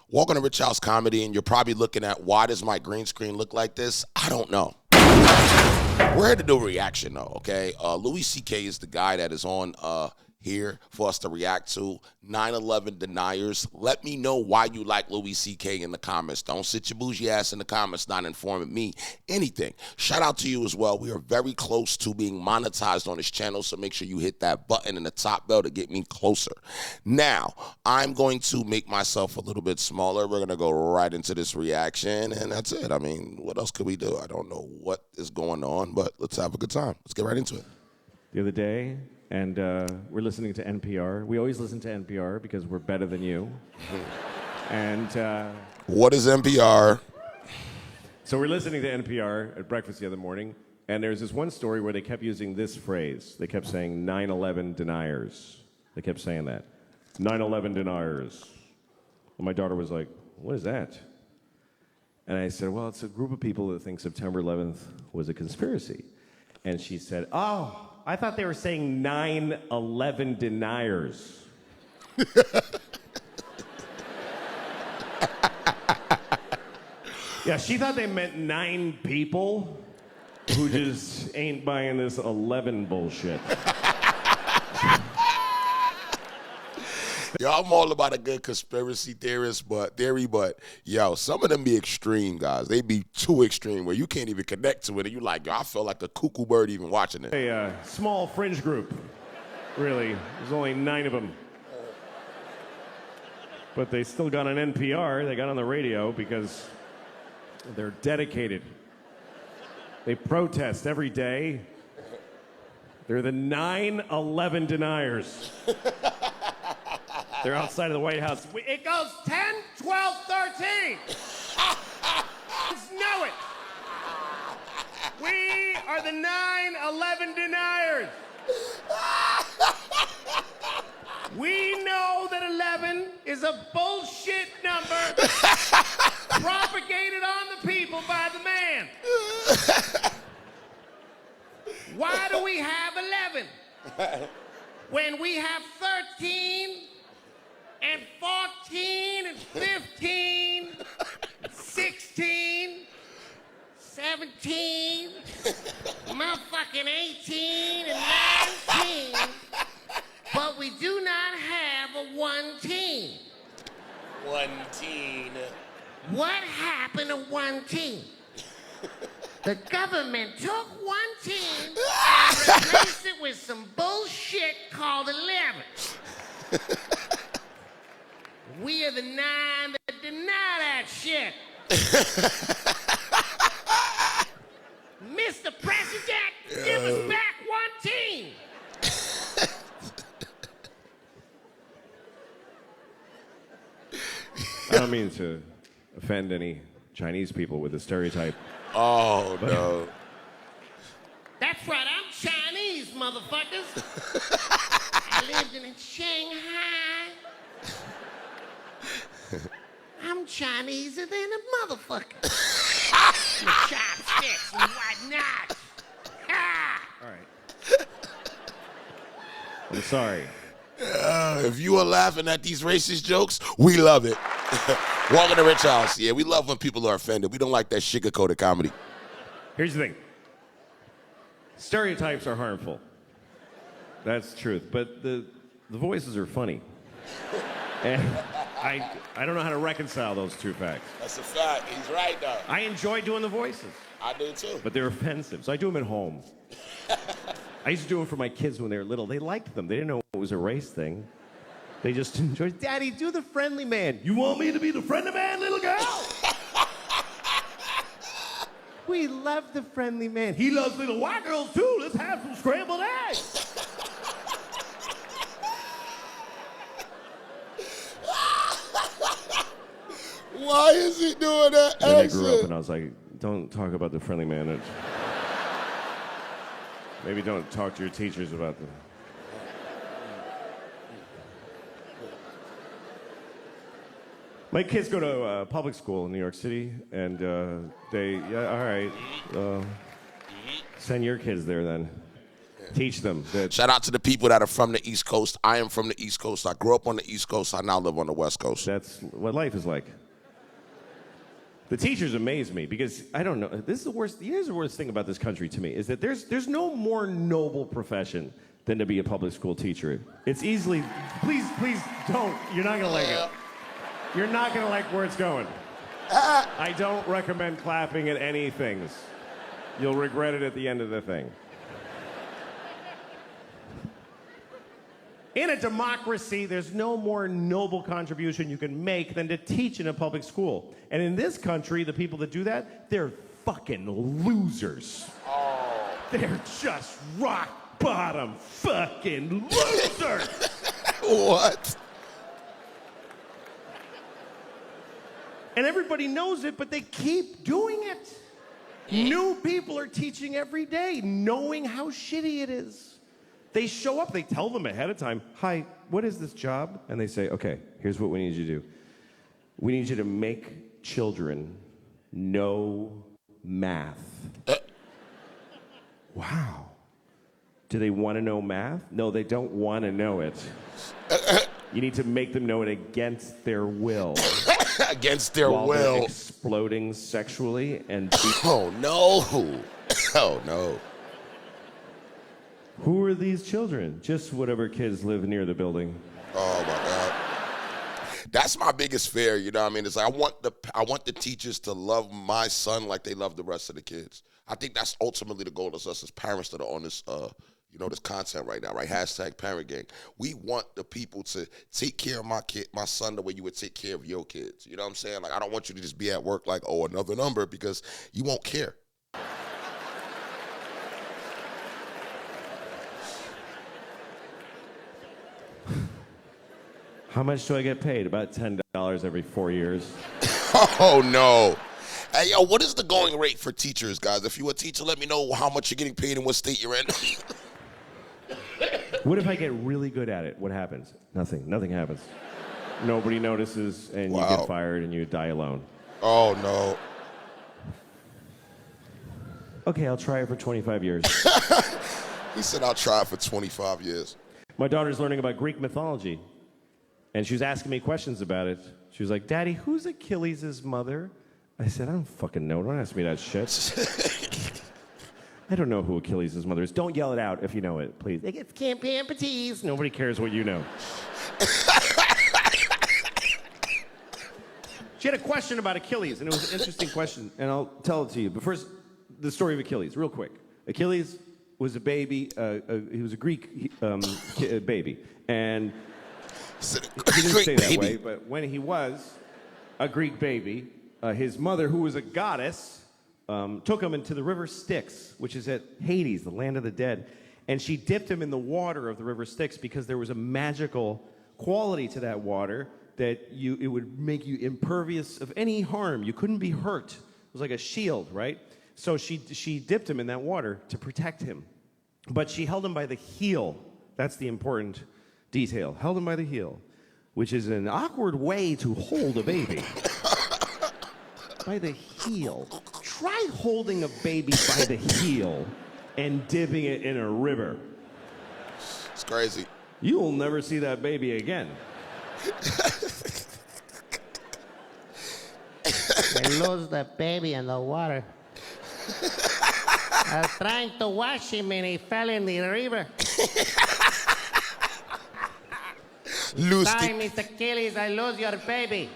Welcome to Rich House Comedy, and you're probably looking at, why does my green screen look like this? I don't know. We're here to do a reaction, though, okay? Louis C.K. is the guy that is on here for us to react to. 9/11 Deniers. Let me know why you like Louis C.K. in the comments. Don't sit your bougie ass in the comments not informing me anything. Shout out to you as well. We are very close to being monetized on this channel, so make sure you hit that button in the top bell to get me closer. Now, I'm going to make myself a little bit smaller. We're going to go right into this reaction, and that's it. I mean, what else could we do? I don't know what is going on, but let's have a good time. Let's get right into it. The other day, and we're listening to NPR. We always listen to NPR because we're better than you. And what is NPR? So we're listening to NPR at breakfast the other morning, and there's this one story where they kept using this phrase. They kept saying 9/11 deniers. They kept saying that. 9/11 deniers. And my daughter was like, what is that? And I said, well, it's a group of people that think September 11th was a conspiracy. And she said, oh, I thought they were saying 9/11 deniers. Yeah, she thought they meant 9 people who just ain't buying this 11 bullshit. Yo, I'm all about a good conspiracy theorist, but yo, some of them be extreme, guys. They be too extreme where you can't even connect to it, and you like, yo, I feel like a cuckoo bird even watching it. A small fringe group, really. There's only 9 of them. But they still got on NPR. They got on the radio because they're dedicated. They protest every day. They're the 9/11 deniers. They're outside of the White House. It goes 10, 12, 13. Just know it. We are the 9/11 deniers. We know that 11 is a bullshit number propagated on the people by the man. Why do we have 11 when we have 13 and 14 and 15, 16, 17, motherfucking 18 and 19, but we do not have a 1 teen. 1 teen. What happened to 1 teen? The government took 1 teen and replaced it with some bullshit called 11. We are the 9 that deny that shit. Mr. President, give us back 1 teen. I don't mean to offend any Chinese people with the stereotype. Oh, no. That's right, I'm Chinese, motherfuckers. I lived in Shanghai. I'm Chineser than a motherfucker. With chopsticks and whatnot. All right. I'm sorry. If you are laughing at these racist jokes, we love it. Welcome to Rich House. Yeah, we love when people are offended. We don't like that sugar-coated comedy. Here's the thing. Stereotypes are harmful. That's the truth. But the voices are funny. And I don't know how to reconcile those two facts. That's a fact. He's right, though. I enjoy doing the voices. I do, too. But they're offensive, so I do them at home. I used to do them for my kids when they were little. They liked them. They didn't know it was a race thing. They just enjoyed, Daddy, do the friendly man. You want me to be the friendly man, little girl? We love the friendly man. He loves little white girls, too. Let's have some scrambled eggs. Why is he doing that accent? And I grew up and I was like, don't talk about the friendly man. Maybe don't talk to your teachers about them. My kids go to public school in New York City, and all right, send your kids there then. Teach them. Shout out to the people that are from the East Coast. I am from the East Coast. I grew up on the East Coast. I now live on the West Coast. That's what life is like. The teachers amaze me because I don't know. This is the worst. Here's the worst thing about this country to me is that there's no more noble profession than to be a public school teacher. It's easily. Please don't. You're not gonna like it. You're not gonna like where it's going. I don't recommend clapping at any things. You'll regret it at the end of the thing. In a democracy, there's no more noble contribution you can make than to teach in a public school. And in this country, the people that do that, they're fucking losers. Oh. They're just rock bottom fucking losers. What? And everybody knows it, but they keep doing it. New people are teaching every day, knowing how shitty it is. They show up, they tell them ahead of time, hi, what is this job? And they say, okay, here's what we need you to do. We need you to make children know math. Wow. Do they want to know math? No, they don't want to know it. You need to make them know it against their will. Against their while will. They're exploding sexually and... Oh, no. Oh, no. Who are these children? Just whatever kids live near the building. Oh my God. That's my biggest fear, you know what I mean? It's like I want the teachers to love my son like they love the rest of the kids. I think that's ultimately the goal of us as parents that are on this this content right now, right? Hashtag parent gang. We want the people to take care of my son the way you would take care of your kids. You know what I'm saying? Like I don't want you to just be at work like, oh, another number, because you won't care. How much do I get paid? About $10 every 4 years. Oh, no. Hey, yo, what is the going rate for teachers, guys? If you're a teacher, let me know how much you're getting paid and what state you're in. What if I get really good at it? What happens? Nothing. Nothing happens. Nobody notices, and you get fired, and you die alone. Oh, no. Okay, I'll try it for 25 years. He said, I'll try it for 25 years. My daughter's learning about Greek mythology. And she was asking me questions about it. She was like, Daddy, who's Achilles' mother? I said, I don't fucking know. Don't ask me that shit. I don't know who Achilles' mother is. Don't yell it out if you know it, please. It's Camp Amputees. Nobody cares what you know. She had a question about Achilles, and it was an interesting question, and I'll tell it to you. But first, the story of Achilles, real quick. Achilles was a baby. He was a Greek baby. And... he didn't say that way, but when he was a Greek baby, his mother, who was a goddess, took him into the river Styx, which is at Hades, the land of the dead, and she dipped him in the water of the river Styx because there was a magical quality to that water that it would make you impervious of any harm. You couldn't be hurt. It was like a shield, right? So she dipped him in that water to protect him, but she held him by the heel. That's the important detail. Held him by the heel, which is an awkward way to hold a baby. By the heel. Try holding a baby by the heel and dipping it in a river. It's crazy. You will never see that baby again. They lose the baby in the water. I was trying to wash him and he fell in the river. Sorry, Mr. Achilles, I lose your baby.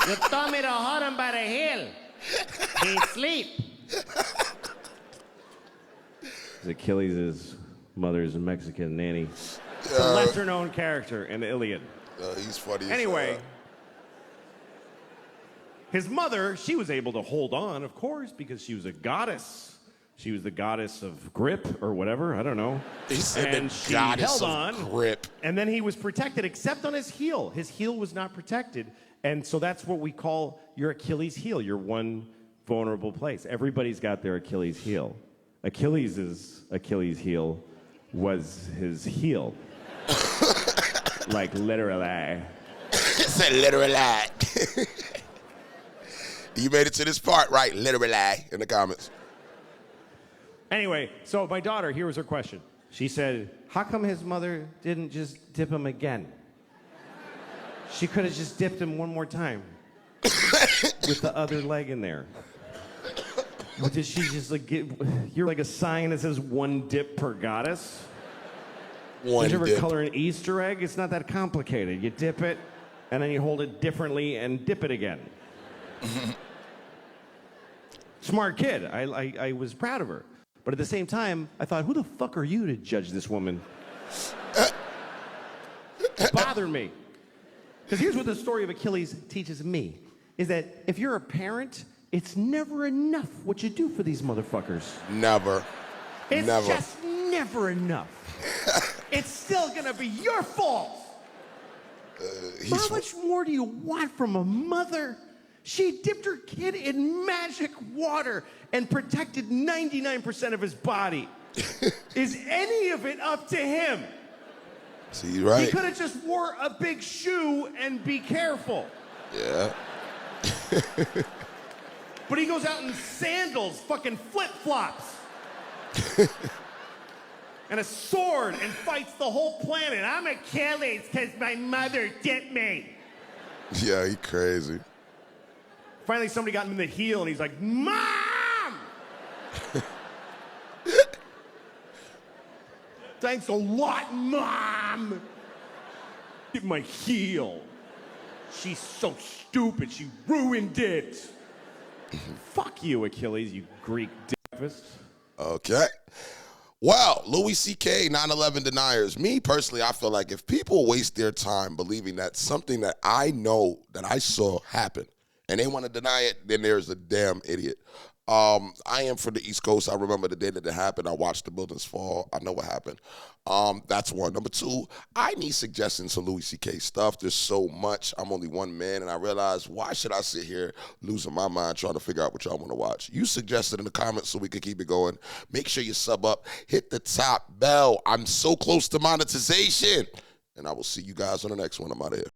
You told me to hold him by the heel. He sleep. Achilles' mother's a Mexican nanny. It's a lesser-known character in the Iliad. He's funny. Anyway, his mother, she was able to hold on, of course, because she was a goddess. She was the goddess of grip or whatever, I don't know. And she held on, grip. And then he was protected, except on his heel. His heel was not protected. And so that's what we call your Achilles heel, your one vulnerable place. Everybody's got their Achilles heel. Achilles' Achilles heel was his heel. Like literally. Said literally. You made it to this part, right? Literally, in the comments. Anyway, so my daughter, here was her question. She said, how come his mother didn't just dip him again? She could have just dipped him one more time with the other leg in there. Or did she just like you're like a sign that says one dip per goddess? One did you ever dip. color an Easter egg? It's not that complicated. You dip it, and then you hold it differently and dip it again. Smart kid. I was proud of her. But at the same time, I thought, who the fuck are you to judge this woman? It bothered me. Because here's what the story of Achilles teaches me, is that if you're a parent, it's never enough what you do for these motherfuckers. Never. It's Never. just never enough. It's still gonna be your fault. How much more do you want from a mother? She dipped her kid in magic water and protected 99% of his body. Is any of it up to him? See, right? He could have just wore a big shoe and be careful. Yeah. But he goes out in sandals, fucking flip-flops. And a sword and fights the whole planet. I'm Achilles because my mother dipped me. Yeah, he crazy. Finally, somebody got him in the heel, and he's like, Mom! Thanks a lot, Mom! Get my heel. She's so stupid, she ruined it. Fuck you, Achilles, you Greek doofus. Okay. Well, Louis C.K., 9/11 deniers. Me, personally, I feel like if people waste their time believing that something that I know that I saw happen and they want to deny it, then there's a damn idiot. I am from the East Coast. I remember the day that it happened. I watched the buildings fall. I know what happened. That's one. Number two, I need suggestions for Louis C.K. stuff. There's so much. I'm only one man, and I realized, why should I sit here losing my mind trying to figure out what y'all want to watch? You suggested in the comments so we can keep it going. Make sure you sub up. Hit the top bell. I'm so close to monetization. And I will see you guys on the next one. I'm out of here.